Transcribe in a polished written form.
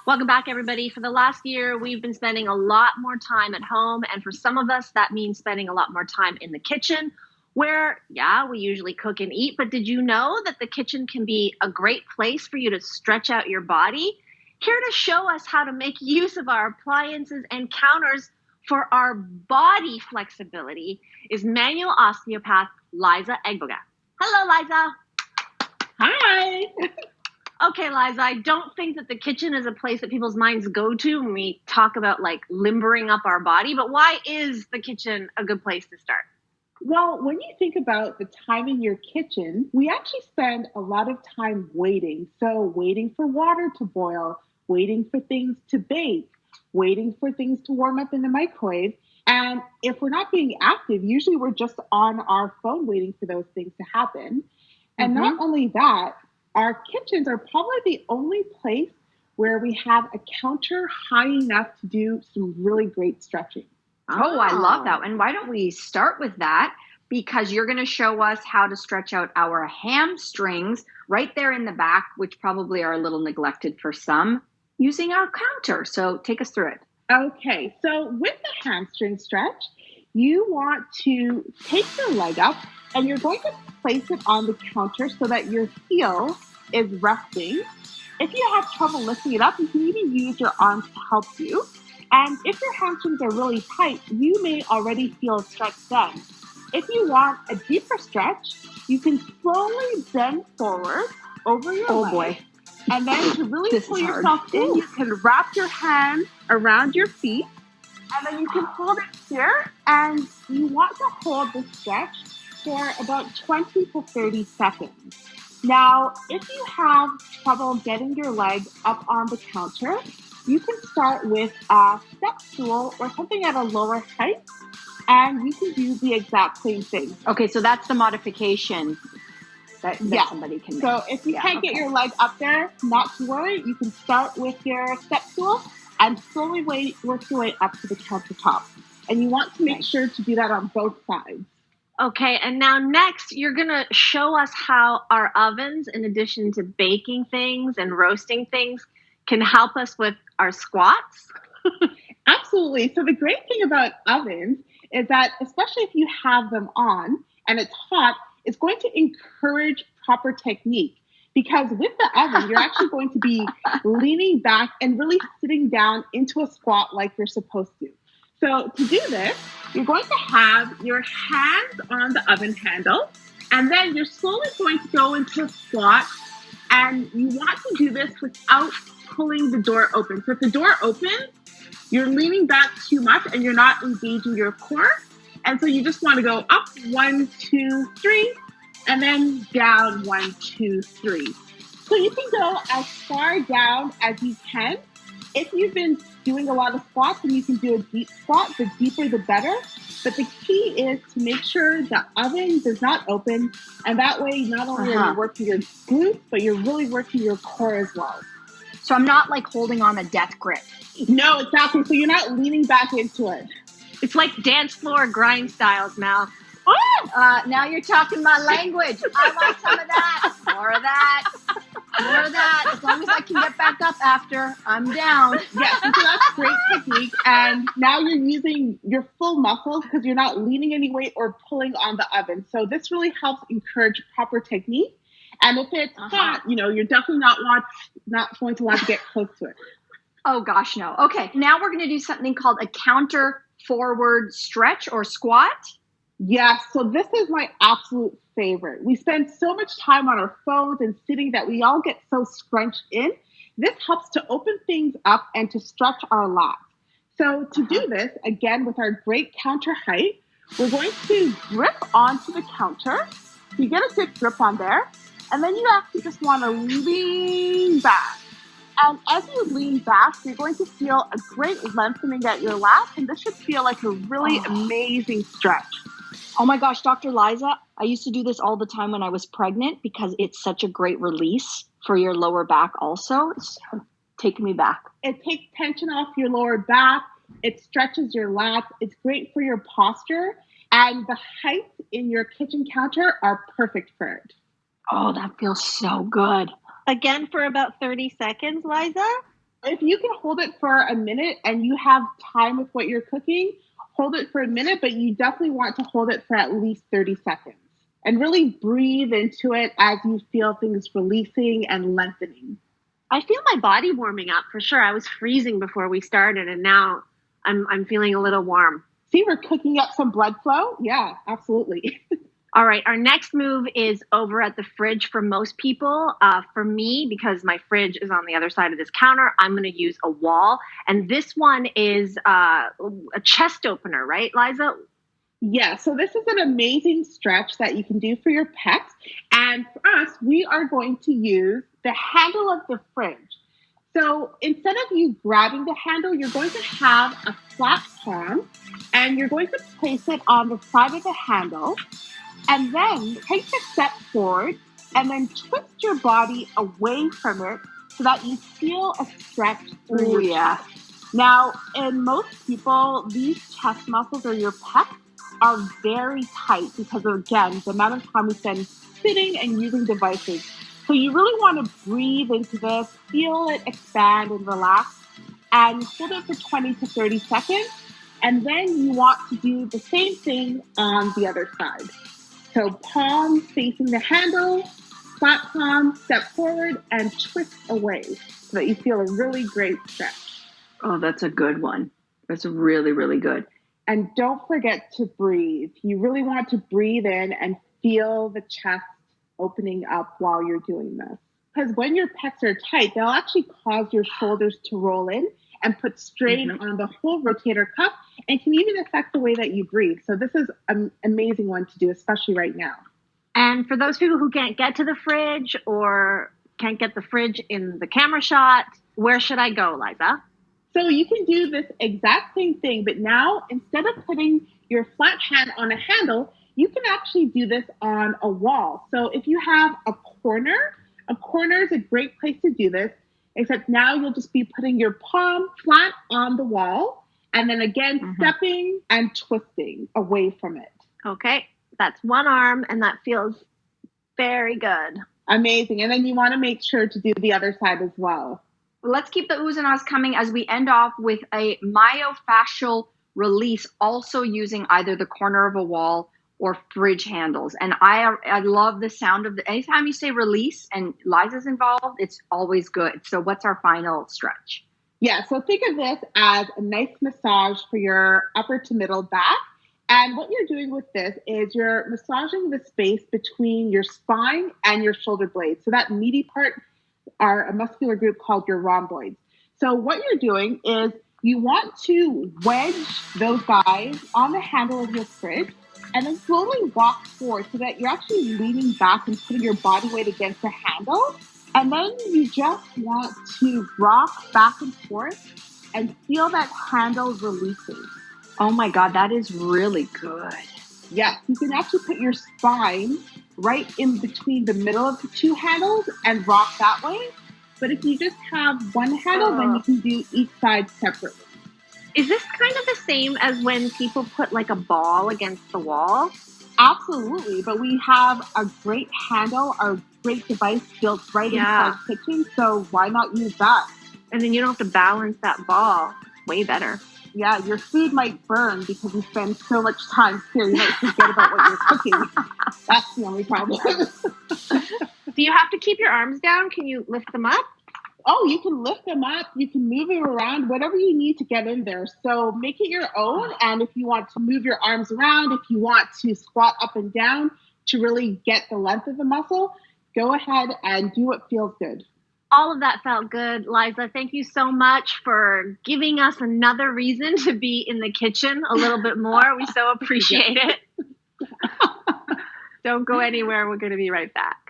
Welcome back, everybody. For the last year, we've been spending a lot more time at home. And for some of us, that means spending a lot more time in the kitchen where, yeah, we usually cook and eat. But did you know that the kitchen can be a great place for you to stretch out your body? Here to show us how to make use of our appliances and counters for our body flexibility is manual osteopath Liza Egboga. Hello, Liza. Hi. Okay, Liza, I don't think that the kitchen is a place that people's minds go to when we talk about like limbering up our body, but why is the kitchen a good place to start? Well, when you think about the time in your kitchen, we actually spend a lot of time waiting. So, waiting for water to boil, waiting for things to bake, waiting for things to warm up in the microwave. And if we're not being active, usually we're just on our phone waiting for those things to happen. And not only that, our kitchens are probably the only place where we have a counter high enough to do some really great stretching. Oh, I love that. And why don't we start with that? Because you're going to show us how to stretch out our hamstrings right there in the back, which probably are a little neglected for some, using our counter. So take us through it. Okay, so with the hamstring stretch, you want to take your leg up and you're going to place it on the counter so that your heel is resting. If you have trouble lifting it up, you can even use your arms to help you. And if your hamstrings are really tight, you may already feel a stretch then. If you want a deeper stretch, you can slowly bend forward over your leg. Boy. And then to really pull yourself in, you can wrap your hands around your feet. And then you can hold it here. And you want to hold this stretch for about 20 to 30 seconds. Now, if you have trouble getting your leg up on the counter, you can start with a step stool or something at a lower height, and you can do the exact same thing. Okay, so that's the modification that somebody can make. So if you can't get your leg up there, not to worry. You can start with your step stool and slowly work your way up to the countertop. And you want to make sure to do that on both sides. Okay, and now next, you're going to show us how our ovens, in addition to baking things and roasting things, can help us with our squats. Absolutely. So the great thing about ovens is that, especially if you have them on and it's hot, it's going to encourage proper technique. Because with the oven, you're actually going to be leaning back and really sitting down into a squat like you're supposed to. So to do this, you're going to have your hands on the oven handle, and then you're slowly going to go into a squat, and you want to do this without pulling the door open. So if the door opens, you're leaning back too much and you're not engaging your core. And so you just want to go up 1, 2, 3, and then down 1, 2, 3. So you can go as far down as you can. If you've been doing a lot of squats, then you can do a deep squat. The deeper, the better. But the key is to make sure the oven does not open. And that way, not only are you working your glutes, but you're really working your core as well. So I'm not like holding on a death grip. No, exactly. So you're not leaning back into it. It's like dance floor grind styles, Mal. Now you're talking my language. I want some of that. More of that. More of that. As long as I can get back up after, I'm down. Yes, so that's great technique. And now you're using your full muscles because you're not leaning any weight or pulling on the oven. So this really helps encourage proper technique. And if it's hot, you're definitely not going to want to get close to it. Oh, gosh, no. Okay, now we're going to do something called a counter forward stretch or squat. Yes, so this is my absolute favorite. We spend so much time on our phones and sitting that we all get so scrunched in. This helps to open things up and to stretch our lats. So to do this, again, with our great counter height, we're going to grip onto the counter. So you get a good grip on there. And then you actually just want to lean back. And as you lean back, you're going to feel a great lengthening at your lats. And this should feel like a really amazing stretch. Oh my gosh, Dr. Liza, I used to do this all the time when I was pregnant because it's such a great release for your lower back also. It's taking me back. It takes tension off your lower back. It stretches your lats. It's great for your posture. And the heights in your kitchen counter are perfect for it. Oh, that feels so good. Again, for about 30 seconds, Liza? If you can hold it for a minute and you have time with what you're cooking, hold it for a minute, but you definitely want to hold it for at least 30 seconds. And really breathe into it as you feel things releasing and lengthening. I feel my body warming up for sure. I was freezing before we started, and now I'm feeling a little warm. See, we're cooking up some blood flow. Yeah, absolutely. All right, our next move is over at the fridge for most people. For me, because my fridge is on the other side of this counter, I'm going to use a wall. And this one is a chest opener, right, Liza? Yeah, so this is an amazing stretch that you can do for your pets. And for us, we are going to use the handle of the fridge. So instead of you grabbing the handle, you're going to have a flat palm and you're going to place it on the side of the handle. And then take a step forward and then twist your body away from it so that you feel a stretch through your chest. Now, in most people, these chest muscles or your pecs are very tight because of, again, the amount of time we spend sitting and using devices. So you really want to breathe into this, feel it expand and relax, and hold it for 20 to 30 seconds. And then you want to do the same thing on the other side. So palm facing the handle, flat palm, step forward, and twist away so that you feel a really great stretch. Oh, that's a good one. That's really, really good. And don't forget to breathe. You really want to breathe in and feel the chest opening up while you're doing this. Because when your pecs are tight, they'll actually cause your shoulders to roll in and put strain on the whole rotator cuff and can even affect the way that you breathe. So this is an amazing one to do, especially right now. And for those people who can't get to the fridge or can't get the fridge in the camera shot, where should I go, Liza? So you can do this exact same thing, but now instead of putting your flat hand on a handle, you can actually do this on a wall. So if you have a corner is a great place to do this. Except now you'll just be putting your palm flat on the wall and then again stepping and twisting away from it. Okay, that's one arm and that feels very good. Amazing. And then you want to make sure to do the other side as well. Let's keep the oohs and ahs coming as we end off with a myofascial release, also using either the corner of a wall or fridge handles. And I love the sound of anytime you say release and Liza's involved, it's always good. So what's our final stretch? Yeah, so think of this as a nice massage for your upper to middle back. And what you're doing with this is you're massaging the space between your spine and your shoulder blades. So that meaty part are a muscular group called your rhomboids. So what you're doing is you want to wedge those guys on the handle of your fridge and then slowly walk forward so that you're actually leaning back and putting your body weight against the handle. And then you just want to rock back and forth and feel that handle releasing. Oh my God, that is really good. Yes, you can actually put your spine right in between the middle of the two handles and rock that way. But if you just have one handle, then you can do each side separately. Is this kind of the same as when people put like a ball against the wall? Absolutely, but we have a great handle, a great device built right inside the kitchen, so why not use that? And then you don't have to balance that ball. Way better. Yeah, your food might burn because you spend so much time here. You might forget about what you're cooking. That's the only problem. Do you have to keep your arms down? Can you lift them up? Oh, you can lift them up. You can move them around, whatever you need to get in there. So make it your own. And if you want to move your arms around, if you want to squat up and down to really get the length of the muscle, go ahead and do what feels good. All of that felt good. Liza, thank you so much for giving us another reason to be in the kitchen a little bit more. We so appreciate it. Don't go anywhere. We're going to be right back.